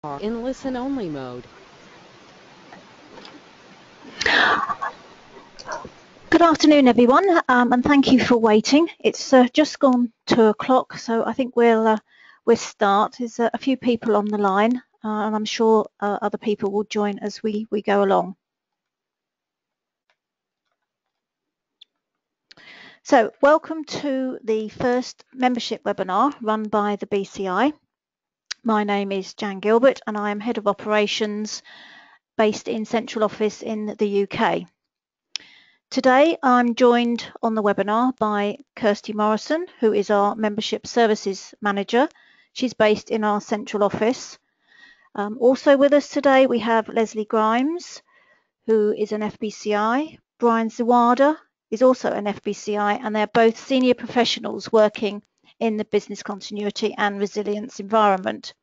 in listen-only mode. Good afternoon, everyone, and thank you for waiting. It's just gone 2 o'clock, so I think we'll start. There's a few people on the line, and I'm sure other people will join as we go along. So, welcome to the first membership webinar run by the BCI. My name is Jan Gilbert, and I am Head of Operations based in Central Office in the UK. Today, I'm joined on the webinar by Kirsty Morrison, who is our Membership Services Manager. She's based in our central office. Also with us today, we have Leslie Grimes, who is an FBCI. Brian Zawada is also an FBCI, and they're both senior professionals working in the business continuity and resilience environment.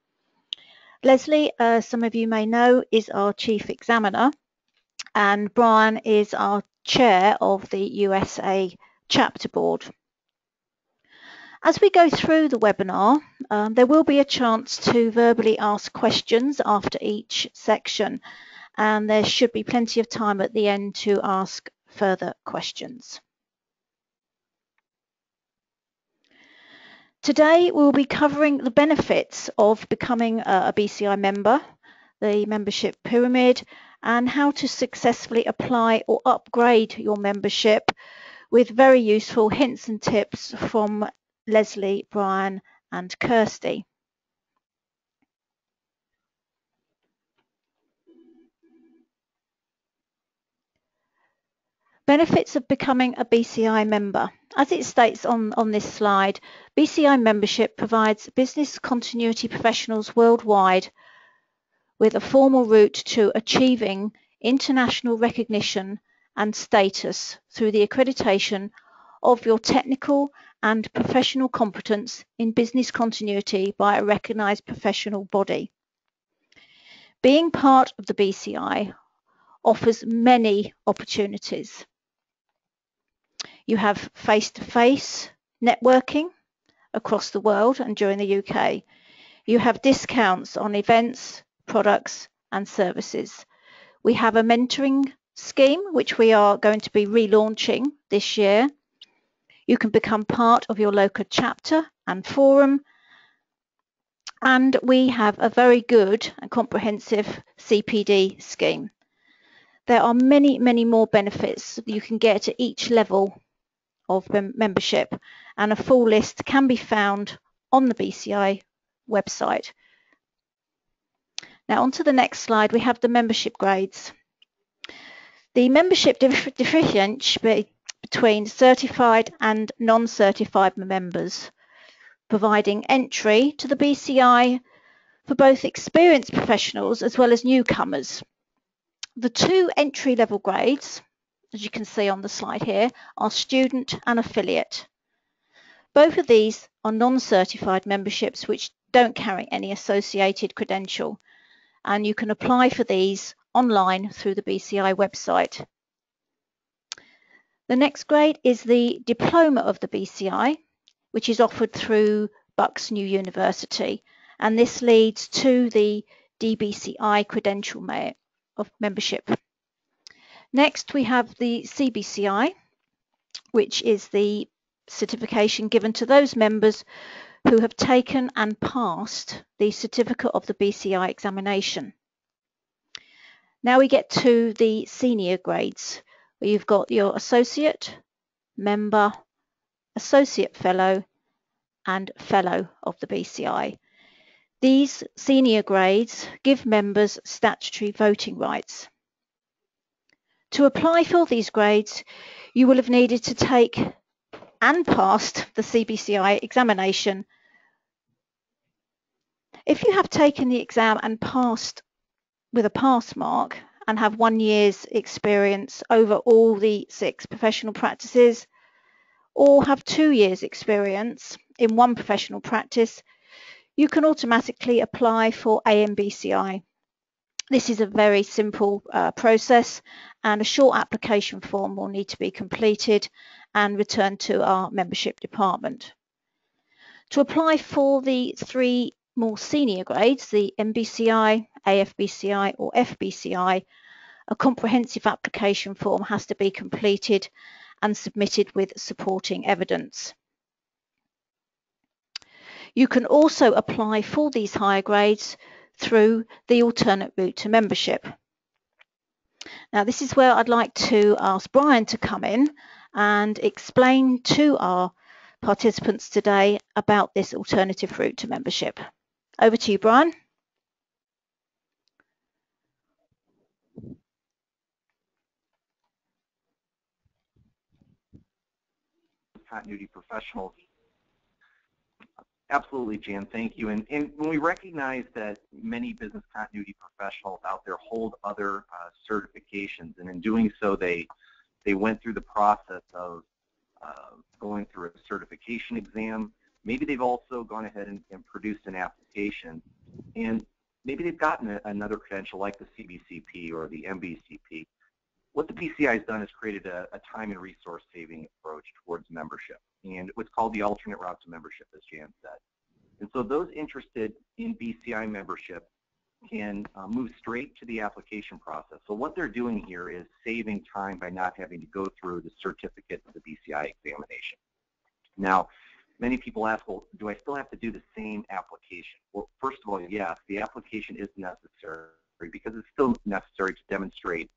Leslie, some of you may know, is our Chief Examiner, and Brian is our Chair of the USA Chapter Board. As we go through the webinar, there will be a chance to verbally ask questions after each section, and there should be plenty of time at the end to ask further questions. Today we'll be covering the benefits of becoming a BCI member, the membership pyramid, and how to successfully apply or upgrade your membership with very useful hints and tips from Leslie, Brian, and Kirsty. Benefits of becoming a BCI member. As it states on this slide, BCI membership provides business continuity professionals worldwide with a formal route to achieving international recognition and status through the accreditation of your technical and professional competence in business continuity by a recognised professional body. Being part of the BCI offers many opportunities. You have face-to-face networking across the world and during the UK. You have discounts on events, products and services. We have a mentoring scheme which we are going to be relaunching this year. You can become part of your local chapter and forum. And we have a very good and comprehensive CPD scheme. There are many, many more benefits that you can get at each level of membership, and a full list can be found on the BCI website. Now, on to the next slide, we have the membership grades. The membership differentiates between certified and non-certified members, providing entry to the BCI for both experienced professionals as well as newcomers. The two entry-level grades, as you can see on the slide here, are student and affiliate. Both of these are non-certified memberships which don't carry any associated credential, and you can apply for these online through the BCI website. The next grade is the Diploma of the BCI, which is offered through Bucks New University, and this leads to the DBCI credential of membership. Next, we have the CBCI, which is the certification given to those members who have taken and passed the certificate of the BCI examination. Now we get to the senior grades, where you've got your associate, member, associate fellow, and fellow of the BCI. These senior grades give members statutory voting rights. To apply for these grades, you will have needed to take and passed the CBCI examination. If you have taken the exam and passed with a pass mark and have 1 year's experience over all the 6 professional practices, or have 2 years experience in one professional practice, you can automatically apply for AMBCI. This is a very simple process, and a short application form will need to be completed and returned to our membership department. To apply for the 3 more senior grades, the MBCI, AFBCI or FBCI, a comprehensive application form has to be completed and submitted with supporting evidence. You can also apply for these higher grades through the alternate route to membership. Now, this is where I'd like to ask Brian to come in and explain to our participants today about this alternative route to membership. Over to you, Brian. Continuity professionals. Absolutely, Jan, thank you. And when we recognize that many business continuity professionals out there hold other certifications, and in doing so, they went through the process of going through a certification exam. Maybe they've also gone ahead and produced an application, and maybe they've gotten another credential like the CBCP or the MBCP. What the BCI has done is created a time and resource saving approach towards membership, and what's called the alternate route to membership, as Jan said. And so those interested in BCI membership can move straight to the application process. So what they're doing here is saving time by not having to go through the certificate of the BCI examination. Now, many people ask, well, do I still have to do the same application? Well, first of all, yes, the application is necessary because it's still necessary to demonstrate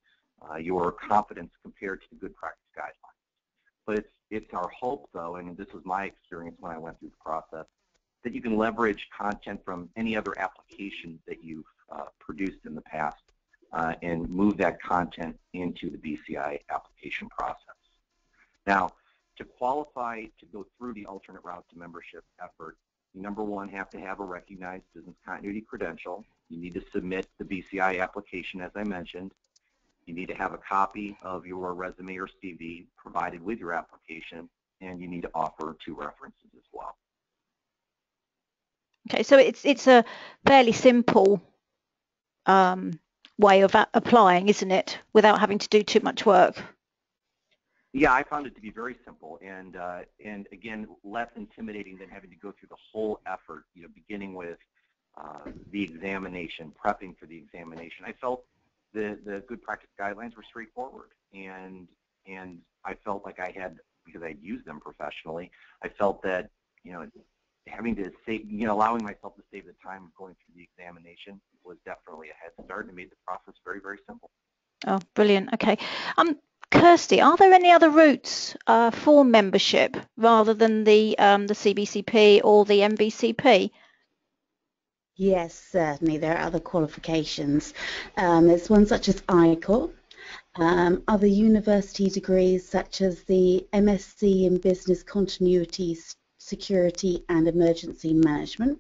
your competence compared to the good practice guidelines. But it's our hope, though, and this was my experience when I went through the process, that you can leverage content from any other application that you've produced in the past and move that content into the BCI application process. Now, to qualify to go through the alternate route to membership effort, you, number one, have to have a recognized business continuity credential. You need to submit the BCI application, as I mentioned. You need to have a copy of your resume or CV provided with your application, and you need to offer 2 references as well. Okay, so it's a fairly simple way of applying, isn't it, without having to do too much work? Yeah, I found it to be very simple and again, less intimidating than having to go through the whole effort, you know, beginning with the examination, prepping for the examination. I felt the good practice guidelines were straightforward, and I felt like I had, because I'd used them professionally, I felt that, you know, having to save, you know, allowing myself to save the time of going through the examination was definitely a head start and made the process very, very simple. Oh, brilliant. Okay. Kirsty, are there any other routes for membership rather than the CBCP or the MBCP? Yes, certainly. There are other qualifications. There's one such as ICOR, other university degrees such as the MSc in Business Continuity, Security and Emergency Management,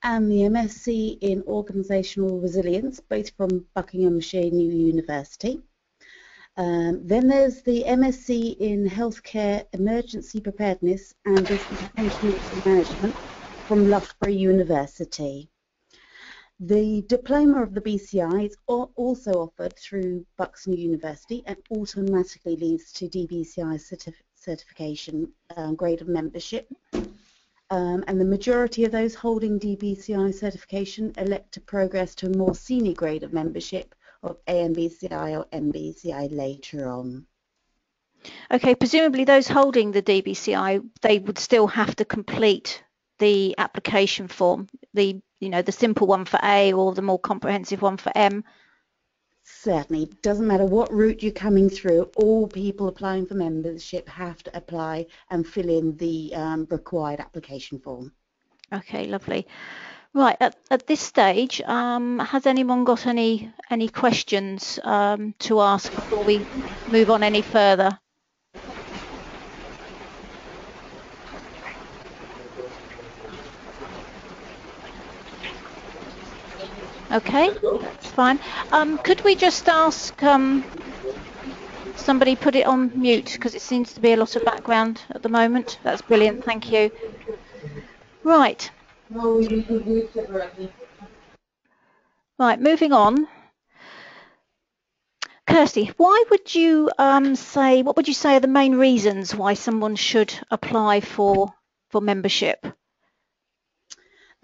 and the MSc in Organisational Resilience, both from Buckinghamshire University. Then there's the MSc in Healthcare Emergency Preparedness and Business Continuity Management from Loughborough University. The diploma of the BCI is also offered through Buxton University and automatically leads to DBCI certification grade of membership. And the majority of those holding DBCI certification elect to progress to a more senior grade of membership of AMBCI or MBCI later on. Okay, presumably those holding the DBCI, they would still have to complete the application form, the simple one for A or the more comprehensive one for M. Certainly, doesn't matter what route you're coming through, all people applying for membership have to apply and fill in the required application form. Okay, lovely. Right, at this stage, has anyone got any questions to ask before we move on any further? Okay, that's fine. Could we just ask somebody put it on mute, because it seems to be a lot of background at the moment. That's brilliant, thank you. Right. Right, moving on. Kirsty, what would you say are the main reasons why someone should apply for membership?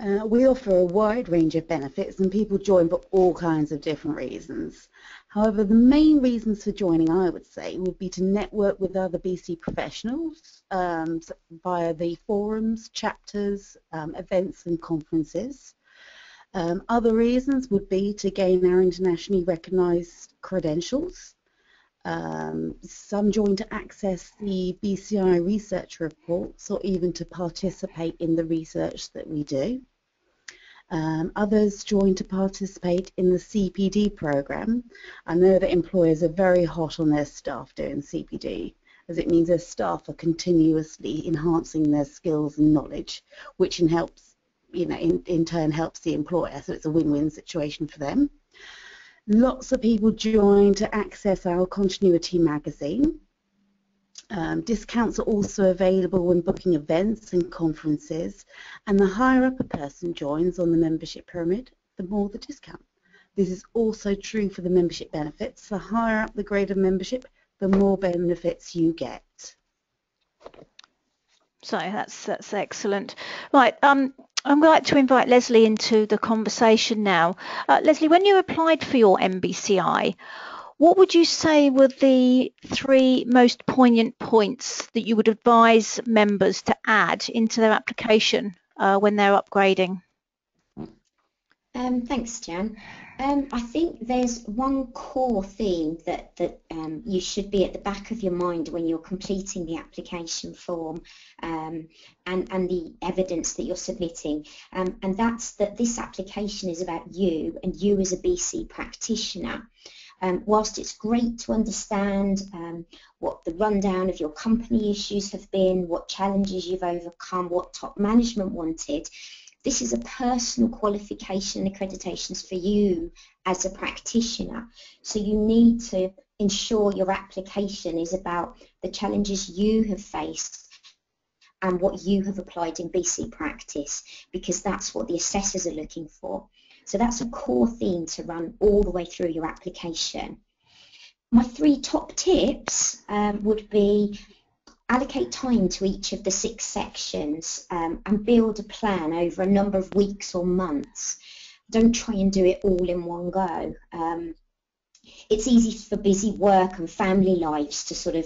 We offer a wide range of benefits and people join for all kinds of different reasons. However, the main reasons for joining, I would say, would be to network with other BC professionals via the forums, chapters, events and conferences. Other reasons would be to gain our internationally recognised credentials. Some join to access the BCI research reports or even to participate in the research that we do. Others join to participate in the CPD program. I know that employers are very hot on their staff doing CPD, as it means their staff are continuously enhancing their skills and knowledge, which in turn helps the employer, so it's a win-win situation for them. Lots of people join to access our Continuity magazine. Discounts are also available when booking events and conferences, and the higher up a person joins on the membership pyramid, the more the discount. This is also true for the membership benefits. The higher up the grade of membership, the more benefits you get. So that's excellent. Right, I'd like to invite Leslie into the conversation now. Leslie, when you applied for your MBCI, what would you say were the 3 most poignant points that you would advise members to add into their application when they're upgrading? Thanks, Jan. I think there's one core theme that you should be at the back of your mind when you're completing the application form and the evidence that you're submitting, and that's that this application is about you and you as a BC practitioner. Whilst it's great to understand what the rundown of your company issues have been, what challenges you've overcome, what top management wanted, this is a personal qualification and accreditations for you as a practitioner. So you need to ensure your application is about the challenges you have faced and what you have applied in BC practice, because that's what the assessors are looking for. So that's a core theme to run all the way through your application. My 3 top tips would be allocate time to each of the 6 sections and build a plan over a number of weeks or months. Don't try and do it all in one go. It's easy for busy work and family lives to sort of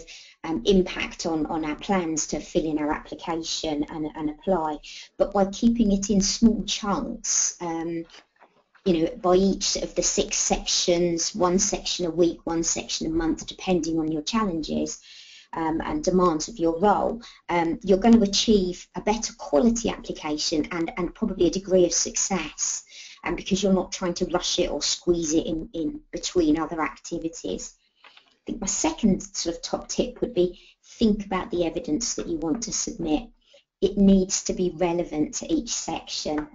impact on our plans to fill in our application and apply, but by keeping it in small chunks, by each of the 6 sections, 1 section a week, 1 section a month, depending on your challenges and demands of your role, you're going to achieve a better quality application and probably a degree of success, because you're not trying to rush it or squeeze it in between other activities. I think my second sort of top tip would be think about the evidence that you want to submit. It needs to be relevant to each section.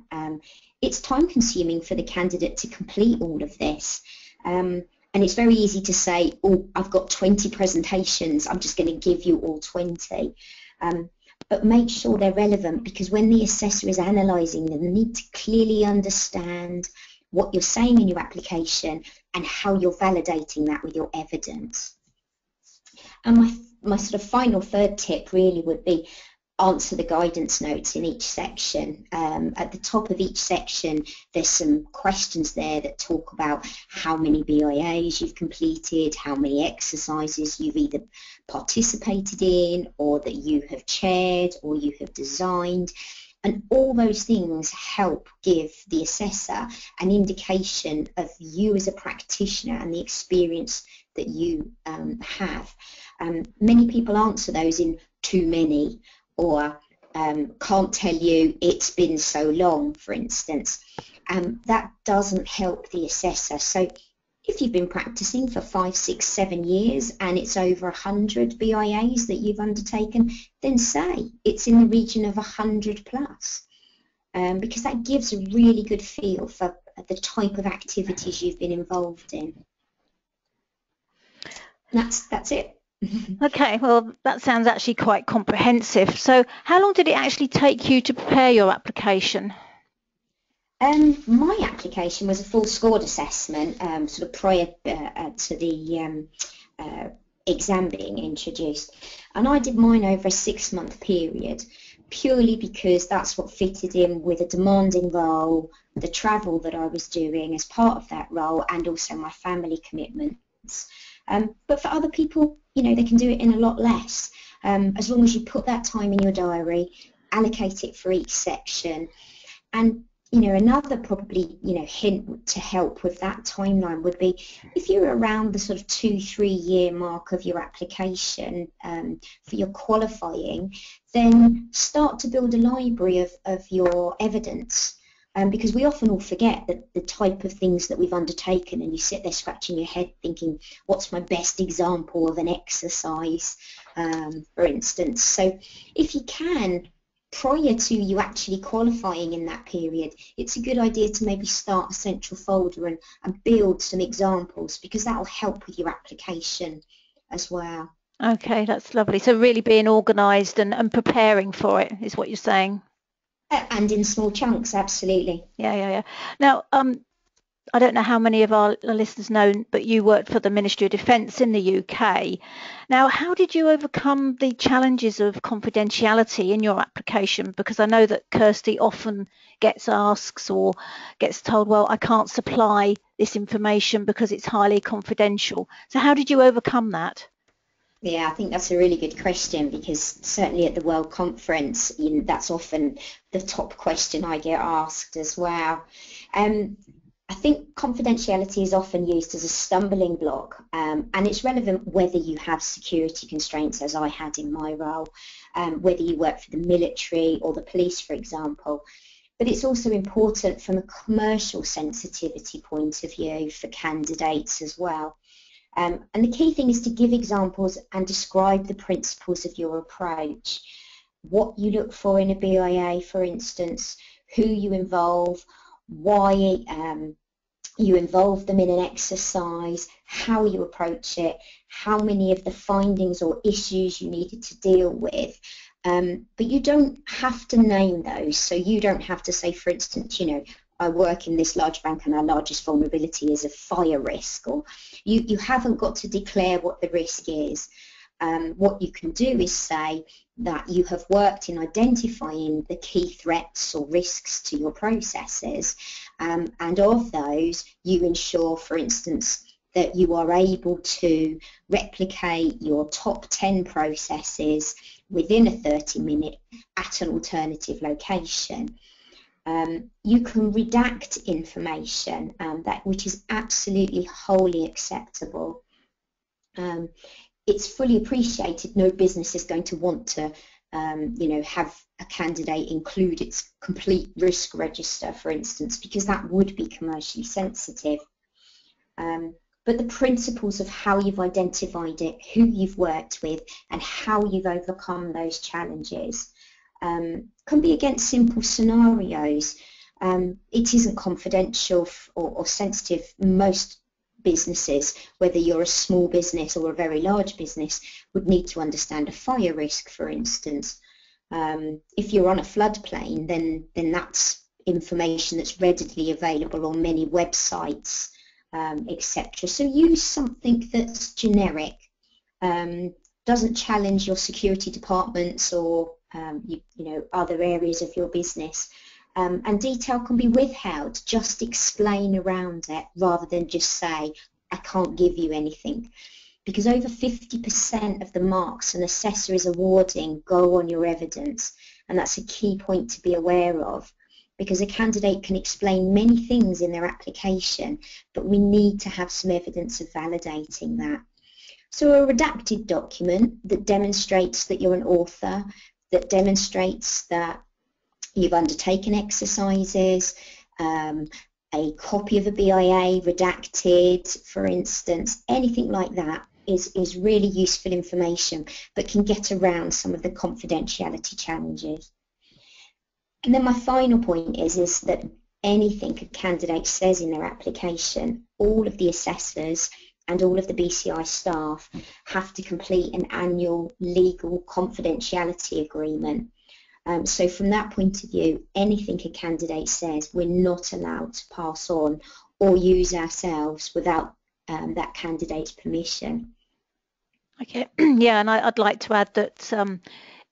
It's time consuming for the candidate to complete all of this. And it's very easy to say, oh, I've got 20 presentations, I'm just going to give you all 20. But make sure they're relevant, because when the assessor is analysing them, they need to clearly understand what you're saying in your application and how you're validating that with your evidence. And my sort of final 3rd tip really would be answer the guidance notes in each section. At the top of each section, there's some questions there that talk about how many BIAs you've completed, how many exercises you've either participated in or that you have chaired or you have designed. And all those things help give the assessor an indication of you as a practitioner and the experience that you have. Many people answer those in too many, or can't tell you, it's been so long, for instance. That doesn't help the assessor. So if you've been practicing for 5, 6, 7 years and it's over 100 BIAs that you've undertaken, then say it's in the region of 100 plus, because that gives a really good feel for the type of activities you've been involved in. That's it. Okay, well, that sounds actually quite comprehensive. So how long did it actually take you to prepare your application? My application was a full scored assessment, sort of prior to the exam being introduced, and I did mine over a 6-month period. purely because that's what fitted in with a demanding role, the travel that I was doing as part of that role, and also my family commitments. But for other people, you know, they can do it in a lot less. As long as you put that time in your diary, allocate it for each section. And, you know, another probably, you know, hint to help with that timeline would be if you're around the sort of 2-3 year mark of your application for your qualifying, then start to build a library of your evidence. Because we often all forget that the type of things that we've undertaken, and you sit there scratching your head thinking, what's my best example of an exercise, for instance. So if you can, prior to you actually qualifying in that period, it's a good idea to maybe start a central folder and build some examples, because that will help with your application as well. Okay, that's lovely. So really being organised and preparing for it is what you're saying. And in small chunks, absolutely. Yeah. Now, I don't know how many of our listeners know, but you worked for the Ministry of Defence in the UK. Now, how did you overcome the challenges of confidentiality in your application? Because I know that Kirsty often gets asked or gets told, well, I can't supply this information because it's highly confidential. So how did you overcome that? Yeah, I think that's a really good question, because certainly at the World Conference, you know, that's often the top question I get asked as well. I think confidentiality is often used as a stumbling block, and it's relevant whether you have security constraints, as I had in my role, whether you work for the military or the police, for example. But it's also important from a commercial sensitivity point of view for candidates as well. And the key thing is to give examples and describe the principles of your approach. What you look for in a BIA, for instance, who you involve, why you involve them in an exercise, how you approach it, how many of the findings or issues you needed to deal with. But you don't have to name those. So you don't have to say, for instance, you know, I work in this large bank and our largest vulnerability is a fire risk, or you haven't got to declare what the risk is. What you can do is say that you have worked in identifying the key threats or risks to your processes, and of those you ensure, for instance, that you are able to replicate your top 10 processes within a 30-minute at an alternative location. You can redact information, which is absolutely wholly acceptable. It's fully appreciated no business is going to want to you know, have a candidate include its complete risk register, for instance, because that would be commercially sensitive. But the principles of how you've identified it, who you've worked with, and how you've overcome those challenges can be against simple scenarios. It isn't confidential or sensitive. Most businesses, whether you're a small business or a very large business, would need to understand a fire risk, for instance. If you're on a floodplain, then that's information that's readily available on many websites, etc. So use something that's generic, doesn't challenge your security departments or you know, other areas of your business. And detail can be withheld. Just explain around it rather than just say, I can't give you anything. Because over 50% of the marks an assessor is awarding go on your evidence. And that's a key point to be aware of, because a candidate can explain many things in their application, but we need to have some evidence of validating that. So a redacted document that demonstrates that you're an author, that demonstrates that you've undertaken exercises, a copy of a BIA redacted, for instance, anything like that is really useful information, but can get around some of the confidentiality challenges. And then my final point is that anything a candidate says in their application, all of the assessors and all of the BCI staff have to complete an annual legal confidentiality agreement. So from that point of view, anything a candidate says, we're not allowed to pass on or use ourselves without that candidate's permission. Okay, yeah, and I'd like to add that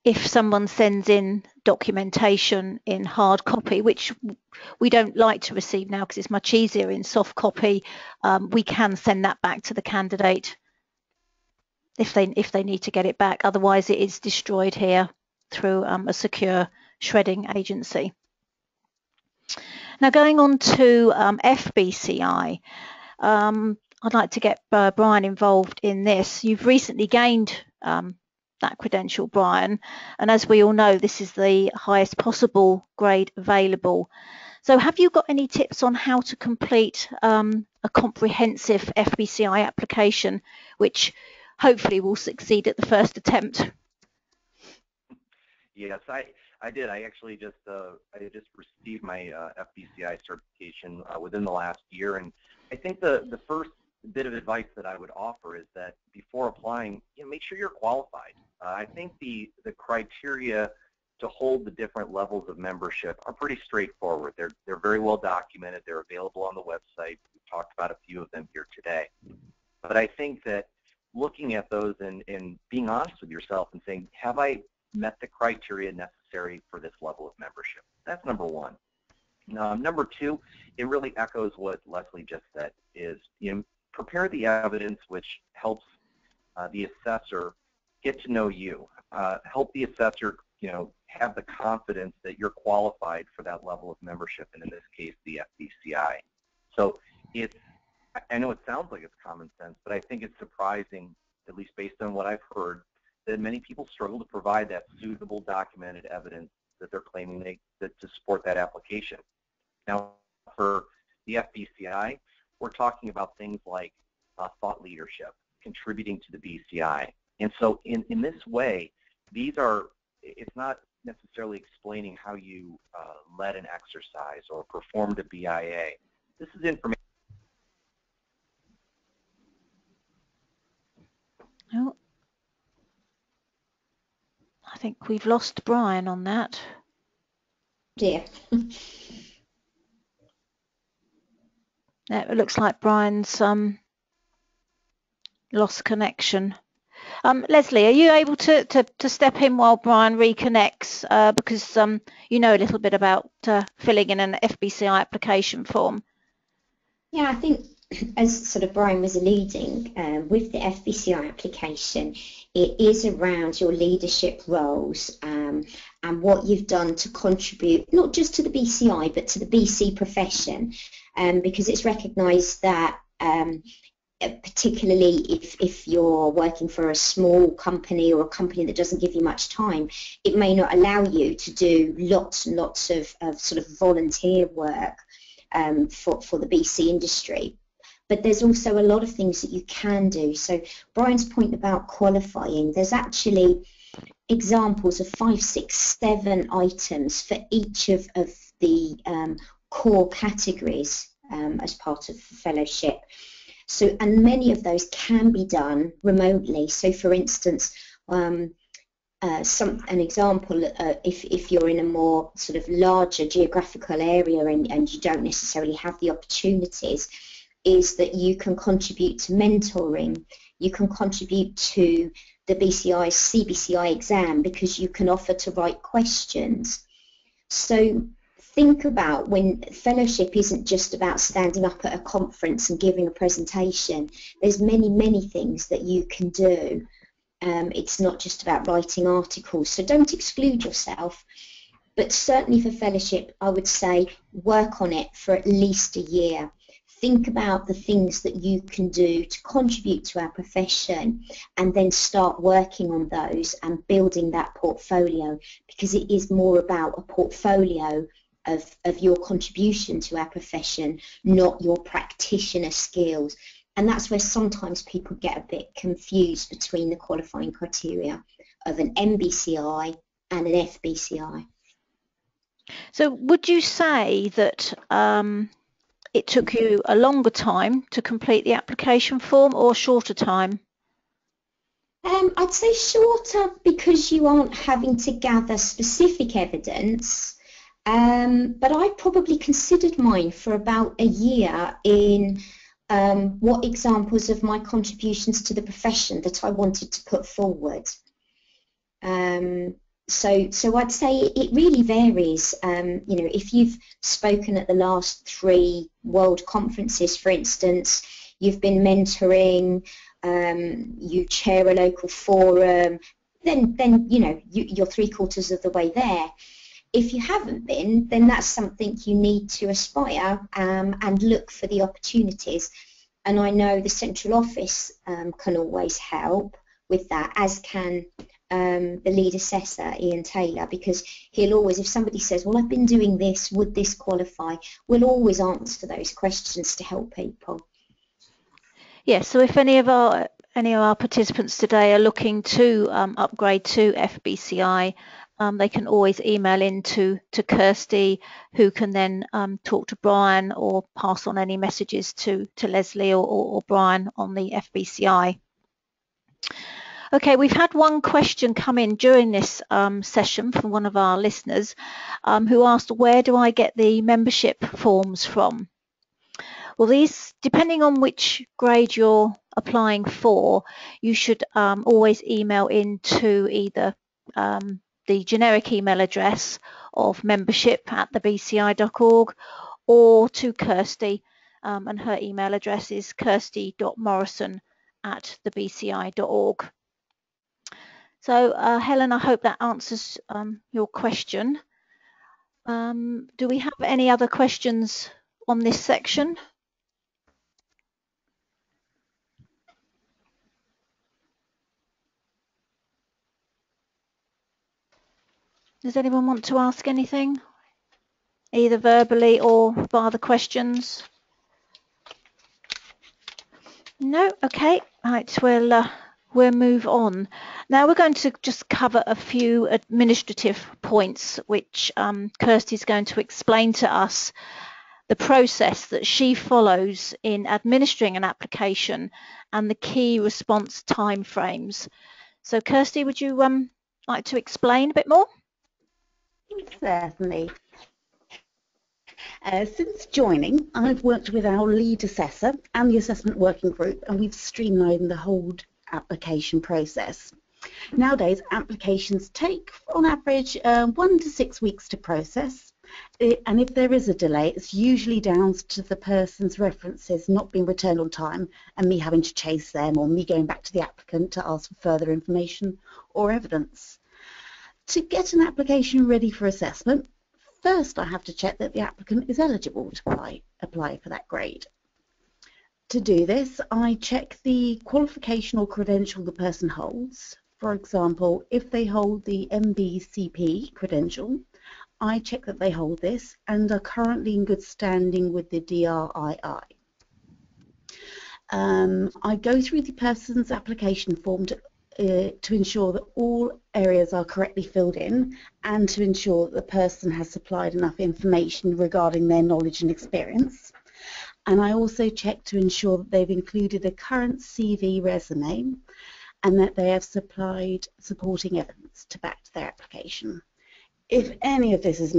if someone sends in documentation in hard copy, which we don't like to receive now because it's much easier in soft copy, we can send that back to the candidate if they need to get it back. Otherwise, it is destroyed here through a secure shredding agency. Now, going on to FBCI, I'd like to get Brian involved in this. You've recently gained that credential, Brian, and as we all know, this is the highest possible grade available. So have you got any tips on how to complete a comprehensive FBCI application, which hopefully will succeed at the first attempt? Yes, I did. I actually just received my FBCI certification within the last year, and I think the first bit of advice that I would offer is that before applying, make sure you're qualified. I think the criteria to hold the different levels of membership are pretty straightforward. They're very well documented. They're available on the website. We've talked about a few of them here today. But I think that looking at those and being honest with yourself and saying, have I met the criteria necessary for this level of membership? That's number one. Number two, it really echoes what Leslie just said, is prepare the evidence which helps the assessor get to know you, help the assessor have the confidence that you're qualified for that level of membership, and in this case, the FBCI. So I know it sounds like it's common sense, but I think it's surprising, at least based on what I've heard, that many people struggle to provide that suitable documented evidence that they're claiming to support that application. Now, for the FBCI, we're talking about things like thought leadership, contributing to the BCI. And so in this way, it's not necessarily explaining how you led an exercise or performed a BIA. This is information. Oh, I think we've lost Brian on that. Dear. It looks like Brian's lost connection. Leslie, are you able to step in while Brian reconnects? Because you know a little bit about filling in an FBCI application form. Yeah, I think as sort of Brian was alluding, with the FBCI application, it is around your leadership roles and what you've done to contribute not just to the BCI but to the BC profession, because it's recognised that particularly if you're working for a small company or a company that doesn't give you much time, it may not allow you to do lots and lots of sort of volunteer work for the BC industry. But there's also a lot of things that you can do. So Brian's point about qualifying, there's actually examples of 5, 6, 7 items for each of the core categories as part of the fellowship. So, and many of those can be done remotely. So, for instance, an example, if you're in a more sort of larger geographical area and you don't necessarily have the opportunities, is that you can contribute to mentoring, you can contribute to the BCI's CBCI exam because you can offer to write questions. So think about when fellowship isn't just about standing up at a conference and giving a presentation. There's many, many things that you can do. It's not just about writing articles, so don't exclude yourself. But certainly for fellowship, I would say work on it for at least a year. Think about the things that you can do to contribute to our profession and then start working on those and building that portfolio, because it is more about a portfolio of your contribution to our profession, not your practitioner skills. And that's where sometimes people get a bit confused between the qualifying criteria of an MBCI and an FBCI. So would you say that it took you a longer time to complete the application form or shorter time? I'd say shorter because you aren't having to gather specific evidence, but I probably considered mine for about a year in what examples of my contributions to the profession that I wanted to put forward. So I'd say it really varies. You know, if you've spoken at the last 3 World Conferences, for instance, you've been mentoring, you chair a local forum, then you know, you're 3/4 of the way there. If you haven't been, then that's something you need to aspire and look for the opportunities. And I know the central office can always help with that, as can the lead assessor, Ian Taylor, because he'll always, if somebody says, well, I've been doing this, would this qualify? We'll always answer those questions to help people. Yes, so if any of our participants today are looking to upgrade to FBCI, they can always email in to Kirsty, who can then talk to Brian or pass on any messages to Leslie or Brian on the FBCI. Okay, we've had one question come in during this session from one of our listeners who asked, where do I get the membership forms from? Well, these, depending on which grade you're applying for, you should always email into either the generic email address of membership@thebci.org or to Kirsty, and her email address is kirsty.morrison@thebci.org. So, Helen, I hope that answers your question. Do we have any other questions on this section? Does anyone want to ask anything, either verbally or via the questions? No? Okay. Right, we'll move on. Now we're going to just cover a few administrative points, which Kirsty's going to explain to us the process that she follows in administering an application and the key response timeframes. So Kirsty, would you like to explain a bit more? Certainly. Since joining, I've worked with our lead assessor and the assessment working group, and we've streamlined the whole application process. Nowadays, applications take, on average, 1 to 6 weeks to process, and if there is a delay, it's usually down to the person's references not being returned on time and me having to chase them, or me going back to the applicant to ask for further information or evidence. To get an application ready for assessment, first I have to check that the applicant is eligible to apply for that grade. To do this, I check the qualification or credential the person holds. For example, if they hold the MBCP credential, I check that they hold this and are currently in good standing with the DRII. I go through the person's application form to ensure that all areas are correctly filled in and to ensure that the person has supplied enough information regarding their knowledge and experience. And I also check to ensure that they've included a current CV resume and that they have supplied supporting evidence to back their application. If any of this is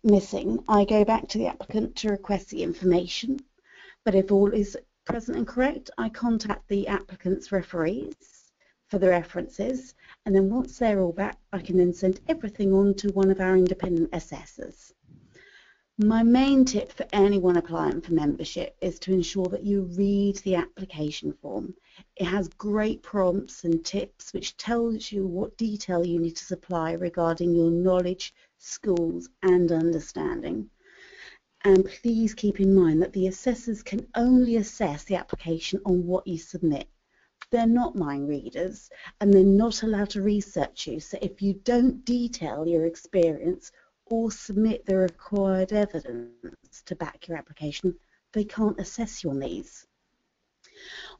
missing, I go back to the applicant to request the information, but if all is present and correct, I contact the applicant's referees for the references, and then once they're all back, I can then send everything on to one of our independent assessors. My main tip for anyone applying for membership is to ensure that you read the application form. It has great prompts and tips which tells you what detail you need to supply regarding your knowledge, skills and understanding. And please keep in mind that the assessors can only assess the application on what you submit. They're not mind readers and they're not allowed to research you. So if you don't detail your experience or submit the required evidence to back your application, they can't assess your needs.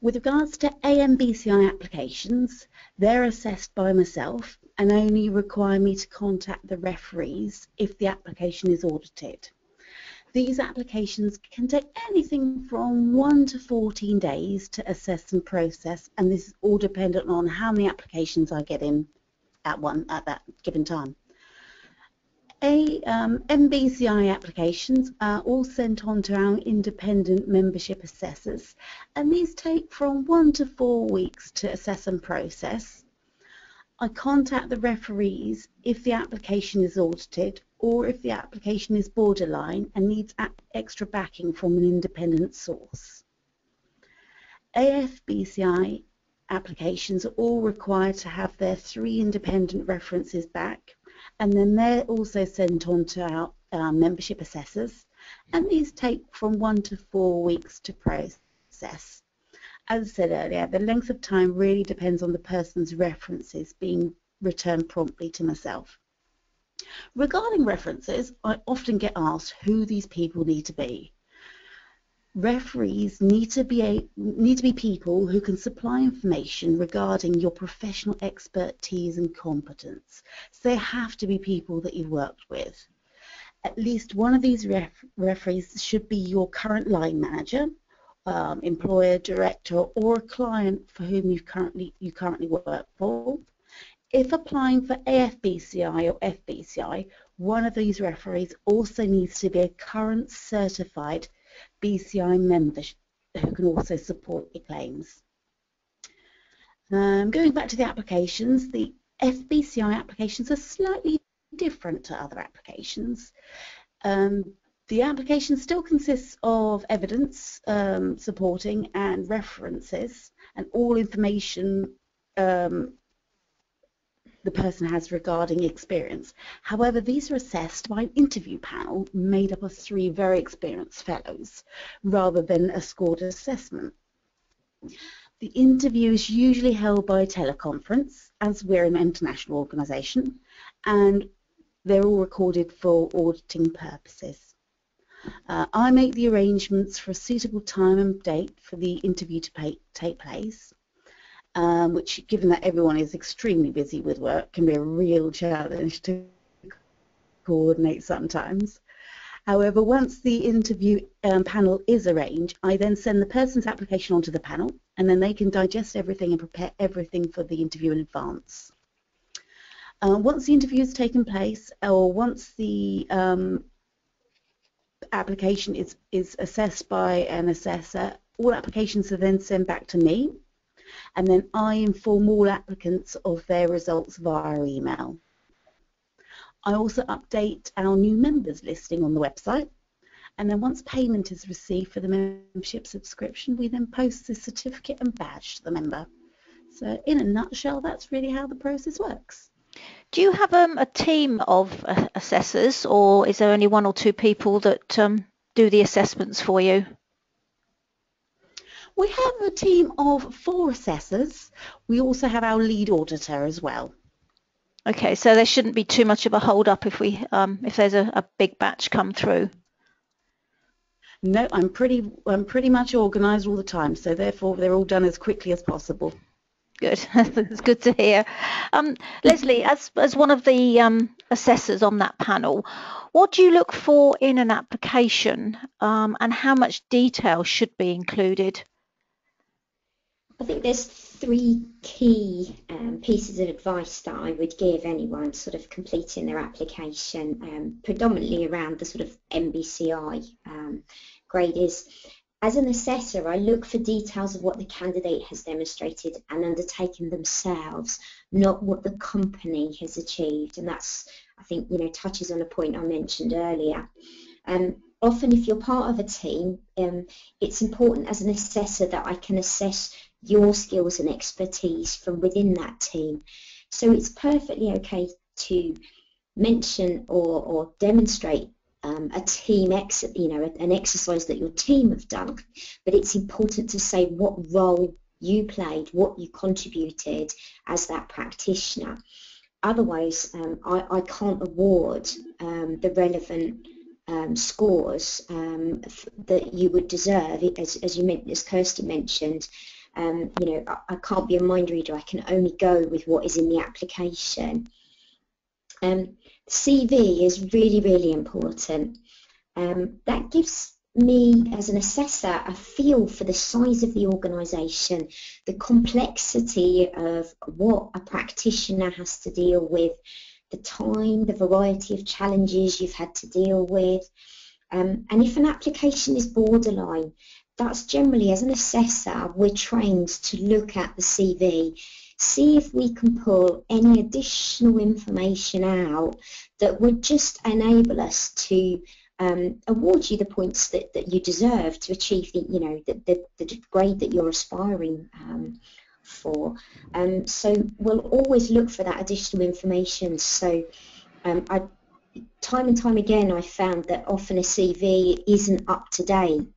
With regards to AMBCI applications, they're assessed by myself and only require me to contact the referees if the application is audited. These applications can take anything from 1 to 14 days to assess and process, and this is all dependent on how many applications I get in at that given time. MBCI applications are all sent on to our independent membership assessors, and these take from 1 to 4 weeks to assess and process. I contact the referees if the application is audited or if the application is borderline and needs extra backing from an independent source. AFBCI applications are all required to have their 3 independent references back, and then they're also sent on to our membership assessors, and these take from 1 to 4 weeks to process. As I said earlier, the length of time really depends on the person's references being returned promptly to myself. Regarding references, I often get asked who these people need to be. Referees need to be people who can supply information regarding your professional expertise and competence. So they have to be people that you've worked with. At least one of these referees should be your current line manager, employer, director, or a client for whom you currently work for. If applying for AFBCI or FBCI, one of these referees also needs to be a current certified BCI member who can also support your claims. Going back to the applications, the FBCI applications are slightly different to other applications. The application still consists of evidence supporting and references and all information the person has regarding experience. However, these are assessed by an interview panel made up of 3 very experienced fellows rather than a scored assessment. The interview is usually held by teleconference, as we're an international organisation, and they're all recorded for auditing purposes. I make the arrangements for a suitable time and date for the interview to take place, which, given that everyone is extremely busy with work, can be a real challenge to coordinate sometimes. However, once the interview panel is arranged, I then send the person's application onto the panel, and then they can digest everything and prepare everything for the interview in advance. Once the interview has taken place, or once the application is assessed by an assessor, all applications are then sent back to me, and then I inform all applicants of their results via email. I also update our new members listing on the website, and then once payment is received for the membership subscription, we then post the certificate and badge to the member. So in a nutshell, that's really how the process works. Do you have a team of assessors, or is there only 1 or 2 people that do the assessments for you? We have a team of 4 assessors. We also have our lead auditor as well. Okay, so there shouldn't be too much of a hold up if there's a big batch come through. No, I'm pretty much organised all the time, so therefore they're all done as quickly as possible. Good, that's good to hear. Leslie, as one of the assessors on that panel, what do you look for in an application, and how much detail should be included? I think there's 3 key pieces of advice that I would give anyone sort of completing their application, predominantly around the sort of MBCI grade. Is, as an assessor, I look for details of what the candidate has demonstrated and undertaken themselves, not what the company has achieved. And that's, I think, touches on a point I mentioned earlier. Often, if you're part of a team, it's important as an assessor that I can assess your skills and expertise from within that team. So it's perfectly okay to mention or demonstrate a team an exercise that your team have done, but it's important to say what role you played, what you contributed as that practitioner. Otherwise, I can't award the relevant scores that you would deserve, as Kirsty mentioned. I can't be a mind reader. I can only go with what is in the application. CV is really, really important. That gives me, as an assessor, a feel for the size of the organisation, the complexity of what a practitioner has to deal with, the time, the variety of challenges you've had to deal with. And if an application is borderline, that's generally, as an assessor, we're trained to look at the CV, see if we can pull any additional information out that would just enable us to award you the points that you deserve to achieve the grade that you're aspiring for. So we'll always look for that additional information. So time and time again, I found that often a CV isn't up to date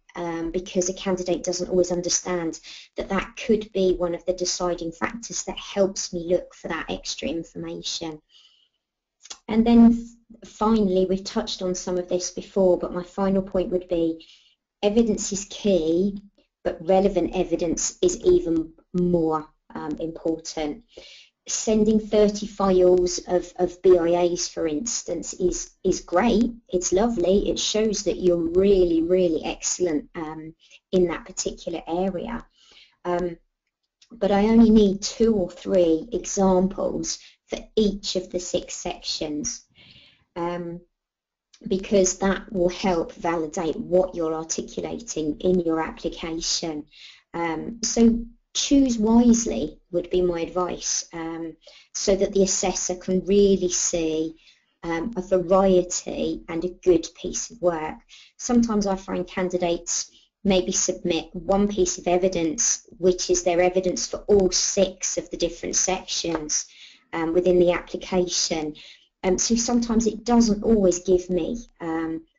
because a candidate doesn't always understand that could be one of the deciding factors that helps me look for that extra information. And then finally, we've touched on some of this before, but my final point would be evidence is key, but relevant evidence is even more important. Sending 30 files of BIAs, for instance, is great. It's lovely. It shows that you're really, really excellent in that particular area. But I only need 2 or 3 examples for each of the 6 sections because that will help validate what you're articulating in your application. So choose wisely would be my advice, so that the assessor can really see a variety and a good piece of work. Sometimes I find candidates maybe submit one piece of evidence, which is their evidence for all 6 of the different sections within the application. So sometimes it doesn't always give me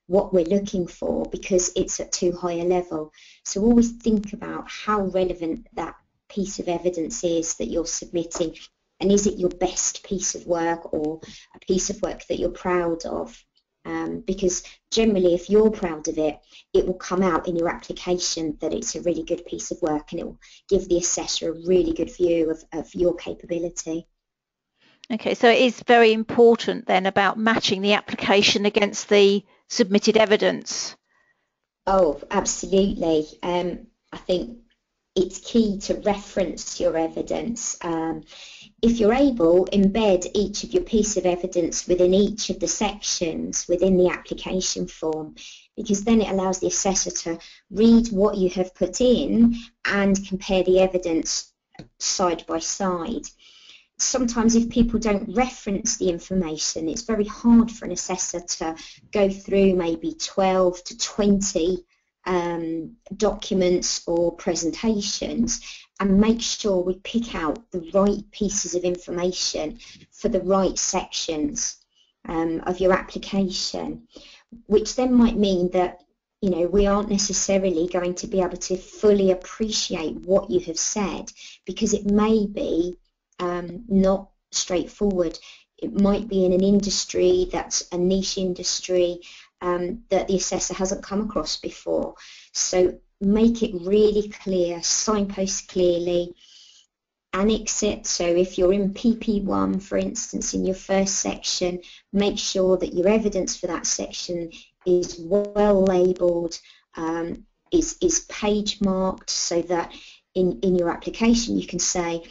what we're looking for because it's at too high a level. So always think about how relevant that piece of evidence is that you're submitting, and is it your best piece of work or a piece of work that you're proud of? Because generally if you're proud of it, it will come out in your application that it's a really good piece of work, and it will give the assessor a really good view of your capability. Okay, so it is very important then about matching the application against the submitted evidence. Oh, absolutely. I think it's key to reference your evidence. If you're able, embed each of your piece of evidence within each of the sections within the application form, because then it allows the assessor to read what you have put in and compare the evidence side by side. Sometimes if people don't reference the information, it's very hard for an assessor to go through maybe 12 to 20 documents or presentations and make sure we pick out the right pieces of information for the right sections of your application, which then might mean that we aren't necessarily going to be able to fully appreciate what you have said because it may be not straightforward. It might be in an industry that's a niche industry that the assessor hasn't come across before. So make it really clear, signpost clearly, annex it. So if you're in PP1, for instance, in your first section, make sure that your evidence for that section is well labelled, is page marked, so that in your application you can say,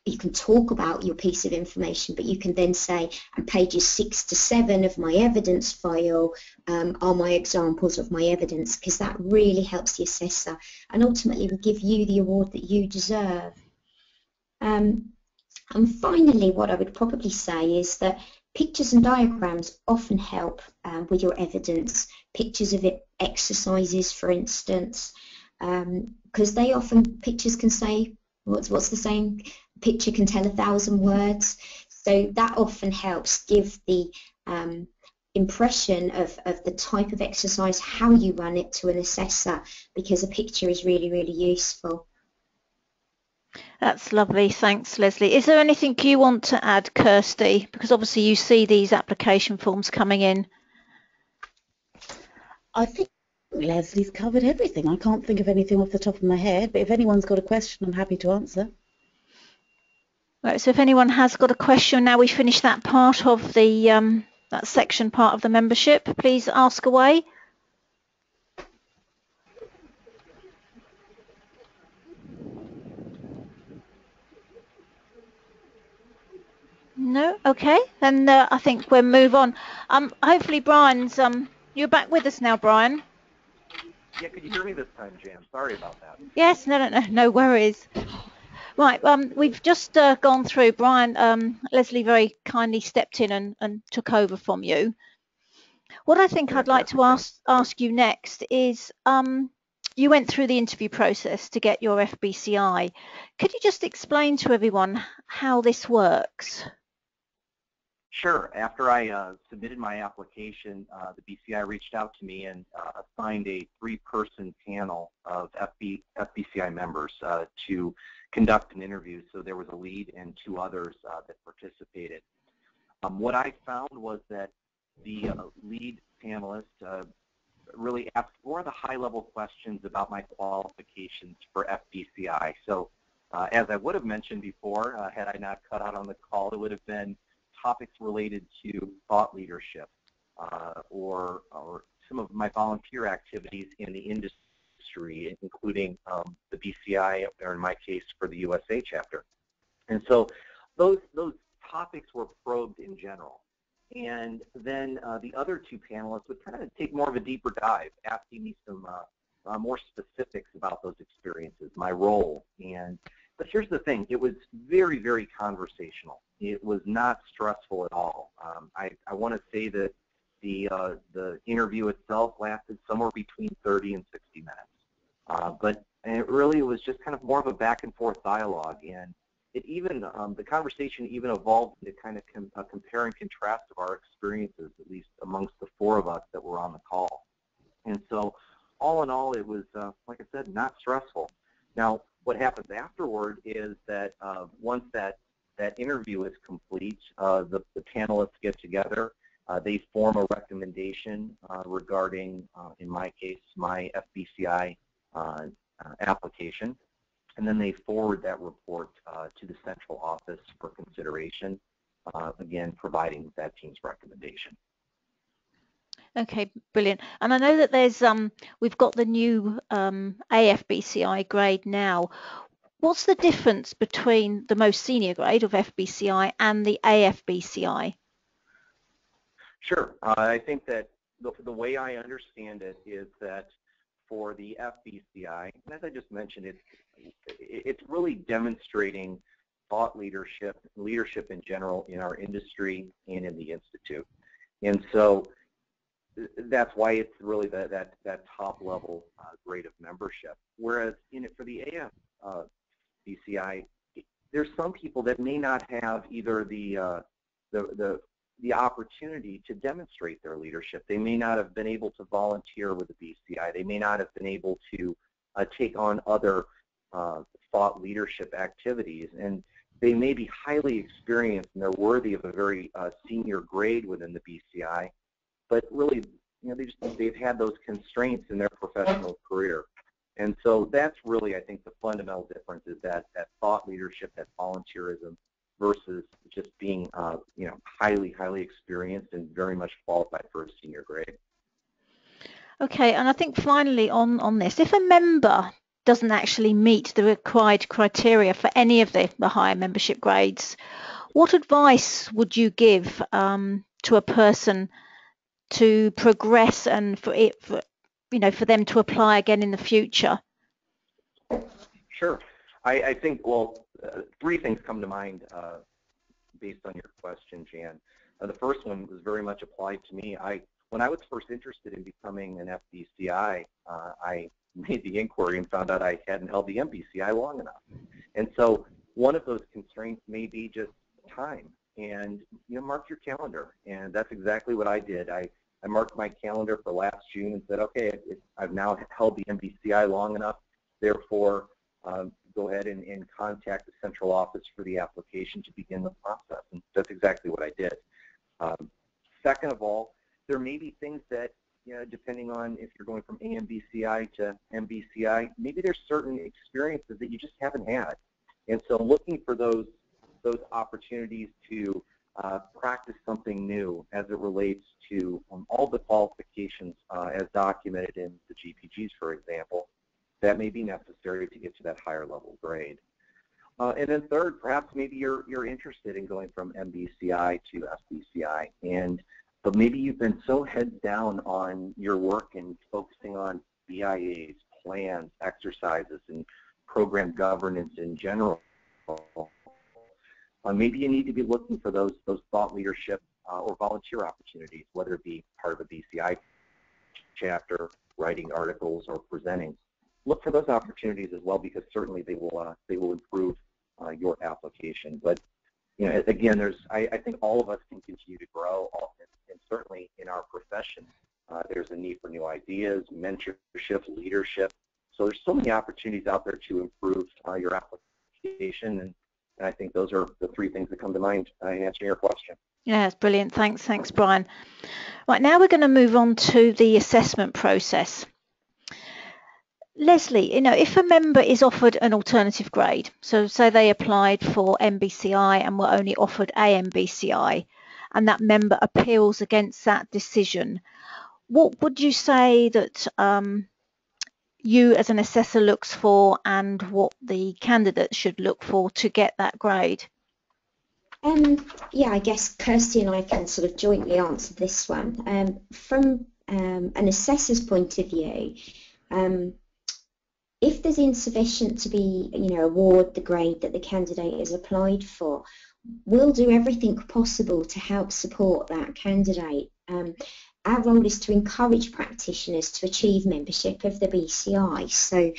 you can talk about your piece of information, but you can then say, and pages 6 to 7 of my evidence file are my examples of my evidence, because that really helps the assessor and ultimately will give you the award that you deserve. And finally, what I would probably say is that pictures and diagrams often help with your evidence. Pictures of exercises, for instance, because pictures can say, what's the saying? Picture can tell 1,000 words. So that often helps give the impression of the type of exercise, how you run it to an assessor, because a picture is really, really useful. That's lovely. Thanks, Leslie. Is there anything you want to add, Kirsty? Because obviously you see these application forms coming in. I think Leslie's covered everything. I can't think of anything off the top of my head, but if anyone's got a question, I'm happy to answer. Right, so if anyone has got a question, now we finish that part of the that section part of the membership, please ask away. No? Okay, then I think we'll move on. Hopefully Brian's, you're back with us now, Brian. Yeah, could you hear me this time, Jan? Sorry about that. Yes, no worries. Right, we've just gone through, Brian, Leslie very kindly stepped in and took over from you. What I think I'd like to ask you next is, you went through the interview process to get your FBCI. Could you just explain to everyone how this works? Sure. After I submitted my application, the BCI reached out to me and assigned a 3-person panel of FBCI members to conduct an interview. So there was a lead and 2 others that participated. What I found was that the lead panelist really asked more of the high-level questions about my qualifications for FBCI. So as I would have mentioned before, had I not cut out on the call, it would have been topics related to thought leadership or some of my volunteer activities in the industry, including the BCI, or in my case, for the USA chapter. And so those topics were probed in general. And then the other 2 panelists would kind of take more of a deeper dive, asking me some more specifics about those experiences, my role. But here's the thing, it was very, very conversational. It was not stressful at all. I want to say that the interview itself lasted somewhere between 30 and 60 minutes. But it really was just kind of more of a back and forth dialogue. And it even, the conversation even evolved into kind of a compare and contrast of our experiences, at least amongst the 4 of us that were on the call. And so all in all, it was, like I said, not stressful. Now, what happens afterward is that once that interview is complete, the panelists get together, they form a recommendation regarding, in my case, my FBCI application, and then they forward that report to the central office for consideration, again, providing that team's recommendation. Okay, brilliant. And I know that there's we've got the new AFBCI grade now. What's the difference between the most senior grade of FBCI and the AFBCI? Sure. I think that the way I understand it is that for the FBCI, and as I just mentioned, it's really demonstrating thought leadership in general in our industry and in the Institute. And so that's why it's really that top level grade of membership. Whereas for the AFBCI, there's some people that may not have either the opportunity to demonstrate their leadership. They may not have been able to volunteer with the BCI. They may not have been able to take on other thought leadership activities. And they may be highly experienced and they're worthy of a very senior grade within the BCI, but really, they've had those constraints in their professional career. And so that's really, I think, the fundamental difference is that thought leadership, that volunteerism, versus just being, highly experienced and very much qualified for a senior grade. Okay, and I think finally on this, if a member doesn't actually meet the required criteria for any of the higher membership grades, what advice would you give to a person to progress and for them to apply again in the future? Sure. I think, well, 3 things come to mind based on your question, Jan. The first one was very much applied to me. When I was first interested in becoming an FBCI, I made the inquiry and found out I hadn't held the MBCI long enough. And so one of those constraints may be just time. And mark your calendar. And that's exactly what I did. I marked my calendar for last June and said, okay, I've now held the MBCI long enough, therefore go ahead and contact the central office for the application to begin the process. And that's exactly what I did. Second of all, there may be things that, depending on if you're going from AMBCI to MBCI, maybe there's certain experiences that you just haven't had. And so looking for those opportunities to practice something new as it relates to all the qualifications as documented in the GPGs, for example, that may be necessary to get to that higher level grade. And then third, perhaps maybe you're interested in going from MBCI to FBCI, but maybe you've been so heads down on your work and focusing on BIAs, plans, exercises, and program governance in general Maybe you need to be looking for those thought leadership or volunteer opportunities, whether it be part of a BCI chapter, writing articles, or presenting. Look for those opportunities as well, because certainly they will improve your application. But you know, again, I think all of us can continue to grow, and certainly in our profession, there's a need for new ideas, mentorship, leadership. So there's so many opportunities out there to improve your application, and I think those are the three things that come to mind in answering your question. Yeah, that's brilliant. Thanks, Brian. Right, now we're going to move on to the assessment process. Leslie, you know, if a member is offered an alternative grade, so say they applied for MBCI and were only offered a MBCI, and that member appeals against that decision, what would you say that you as an assessor looks for, and what the candidate should look for to get that grade? Yeah, I guess Kirsty and I can sort of jointly answer this one. From an assessor's point of view, if there's insufficient to be, award the grade that the candidate has applied for, we'll do everything possible to help support that candidate. Our role is to encourage practitioners to achieve membership of the BCI. So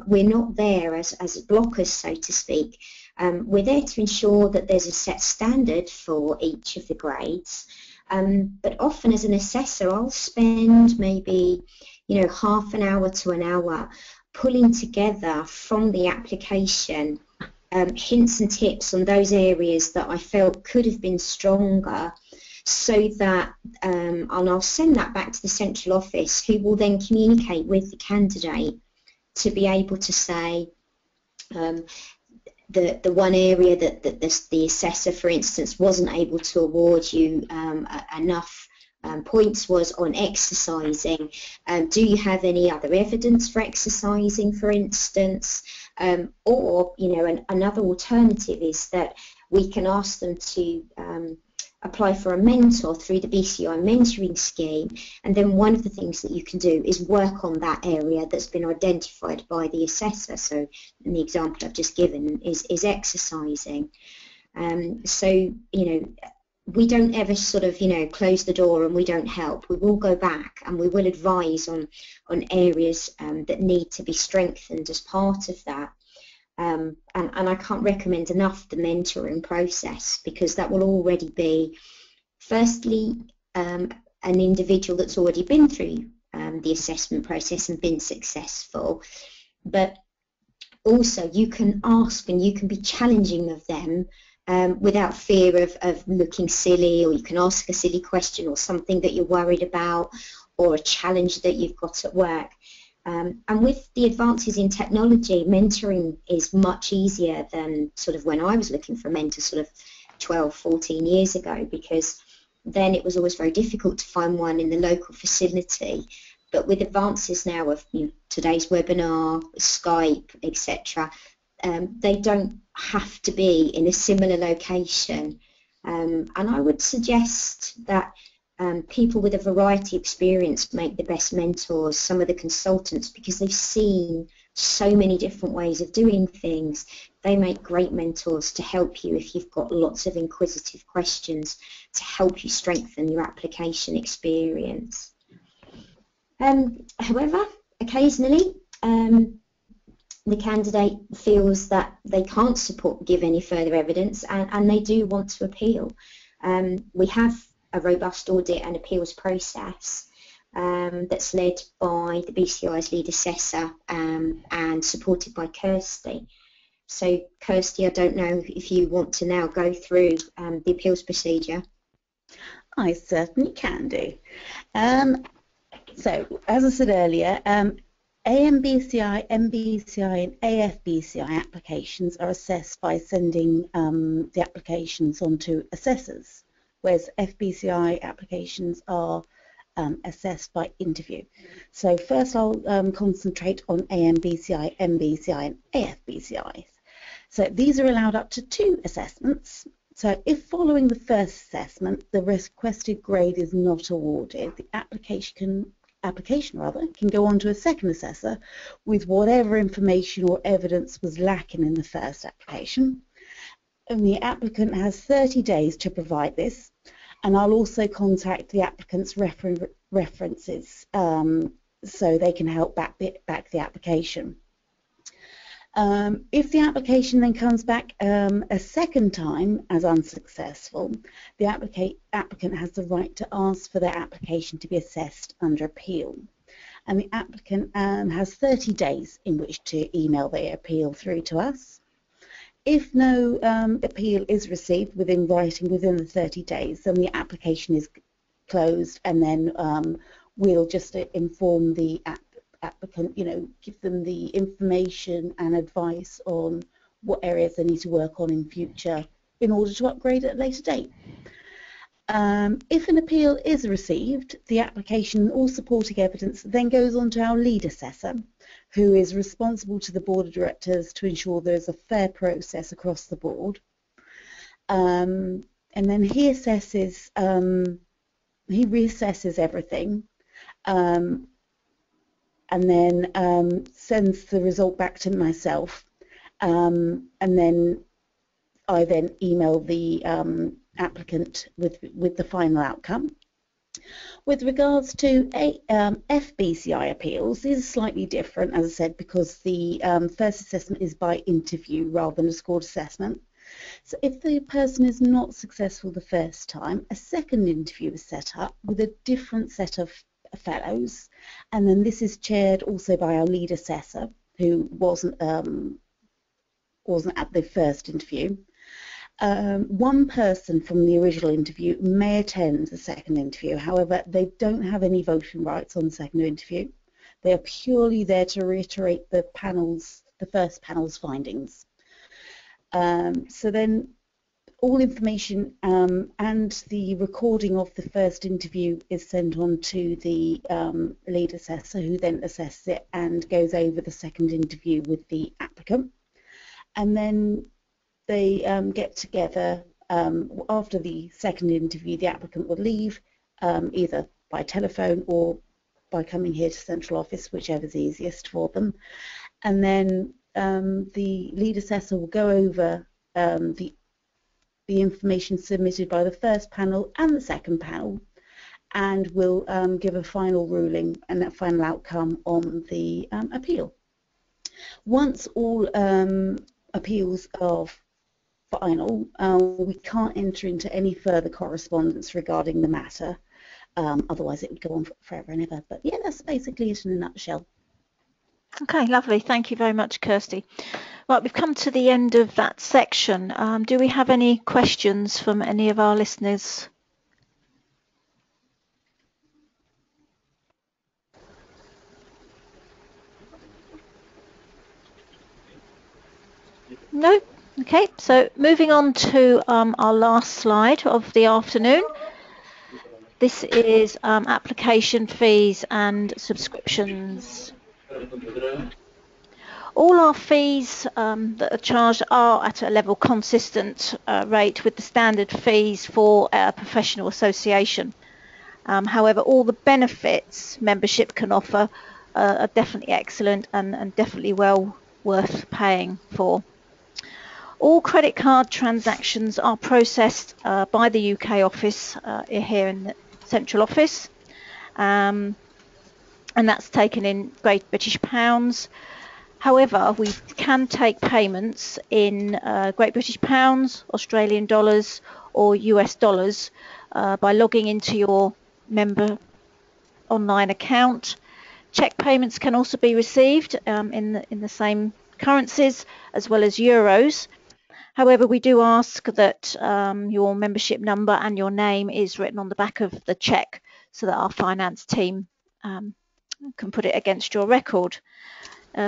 we're not there as blockers, so to speak. We're there to ensure that there's a set standard for each of the grades. But often as an assessor, I'll spend maybe, half an hour to an hour pulling together from the application hints and tips on those areas that I felt could have been stronger, so that and I'll send that back to the central office, who will then communicate with the candidate to be able to say the one area that the assessor, for instance, wasn't able to award you enough points was on exercising. Do you have any other evidence for exercising, for instance? Or, another alternative is that we can ask them to apply for a mentor through the BCI mentoring scheme, and then one of the things that you can do is work on that area that's been identified by the assessor. So in the example I've just given is exercising. So, we don't ever sort of, close the door and we don't help. We will go back and we will advise on areas that need to be strengthened as part of that. And I can't recommend enough the mentoring process, because that will already be, firstly, an individual that's already been through the assessment process and been successful. But also you can ask and you can be challenging of them without fear of looking silly, or you can ask a silly question or something that you're worried about, or a challenge that you've got at work. And with the advances in technology, mentoring is much easier than sort of when I was looking for a mentor sort of 12, 14 years ago, because then it was always very difficult to find one in the local facility. But with advances now of today's webinar, Skype, etc., they don't have to be in a similar location. And I would suggest that people with a variety of experience make the best mentors, some of the consultants, because they've seen so many different ways of doing things. They make great mentors to help you if you've got lots of inquisitive questions, to help you strengthen your application experience. However, occasionally the candidate feels that they can't give any further evidence, and they do want to appeal. We have a robust audit and appeals process that's led by the BCI's lead assessor and supported by Kirsty. So Kirsty, I don't know if you want to now go through the appeals procedure. I certainly can do. So as I said earlier, AMBCI, MBCI and AFBCI applications are assessed by sending the applications onto assessors, whereas FBCI applications are assessed by interview. So first I'll concentrate on AMBCI, MBCI and AFBCIs. So these are allowed up to 2 assessments. So if following the first assessment the requested grade is not awarded, the application application can go on to a second assessor with whatever information or evidence was lacking in the first application. And the applicant has 30 days to provide this, and I'll also contact the applicant's references so they can help back the application. If the application then comes back a second time as unsuccessful, the applicant has the right to ask for their application to be assessed under appeal. And the applicant has 30 days in which to email their appeal through to us. If no appeal is received within writing within the 30 days, then the application is closed, and then we'll just inform the applicant, give them the information and advice on what areas they need to work on in future in order to upgrade at a later date. If an appeal is received, the application and all supporting evidence then goes on to our lead assessor, who is responsible to the board of directors to ensure there's a fair process across the board. And then he reassesses everything, and then sends the result back to myself, and then I then email the applicant with the final outcome. With regards to FBCI appeals, these are slightly different, as I said, because the first assessment is by interview rather than a scored assessment. So if the person is not successful the first time, a second interview is set up with a different set of fellows, and then this is chaired also by our lead assessor, who wasn't at the first interview. One person from the original interview may attend the second interview. However, they don't have any voting rights on the second interview. They are purely there to reiterate the first panel's findings. So then all information and the recording of the first interview is sent on to the lead assessor, who then assesses it and goes over the second interview with the applicant. And then they get together after the second interview. The applicant will leave either by telephone or by coming here to central office, whichever is easiest for them. And then the lead assessor will go over the information submitted by the first panel and the second panel, and will give a final ruling and a final outcome on the appeal. Once all appeals are final, we can't enter into any further correspondence regarding the matter, otherwise it would go on forever and ever. But yeah, that's basically it in a nutshell. Okay, lovely. Thank you very much, Kirsty. Right, we've come to the end of that section. Do we have any questions from any of our listeners? No? Okay, so moving on to our last slide of the afternoon. This is application fees and subscriptions. All our fees that are charged are at a level consistent rate with the standard fees for a professional association. However, all the benefits membership can offer are definitely excellent and definitely well worth paying for. All credit card transactions are processed by the UK office here in the central office, and that's taken in Great British pounds. However, we can take payments in Great British pounds, Australian dollars or US dollars by logging into your member online account. Cheque payments can also be received in the same currencies as well as euros. However, we do ask that your membership number and your name is written on the back of the cheque so that our finance team can put it against your record.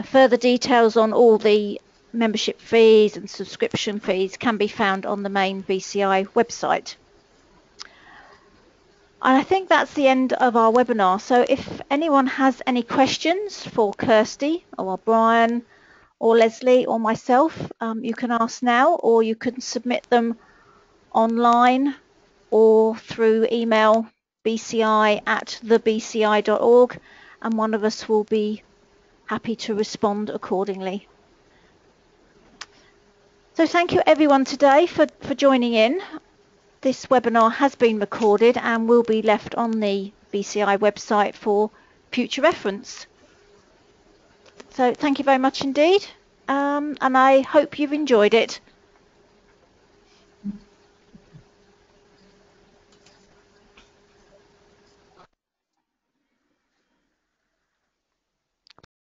Further details on all the membership fees and subscription fees can be found on the main BCI website. And I think that's the end of our webinar. So if anyone has any questions for Kirsty or Brian or Leslie or myself, you can ask now, or you can submit them online or through email bci@thebci.org, and one of us will be happy to respond accordingly. So thank you everyone today for joining in. This webinar has been recorded and will be left on the BCI website for future reference. So thank you very much indeed, and I hope you've enjoyed it.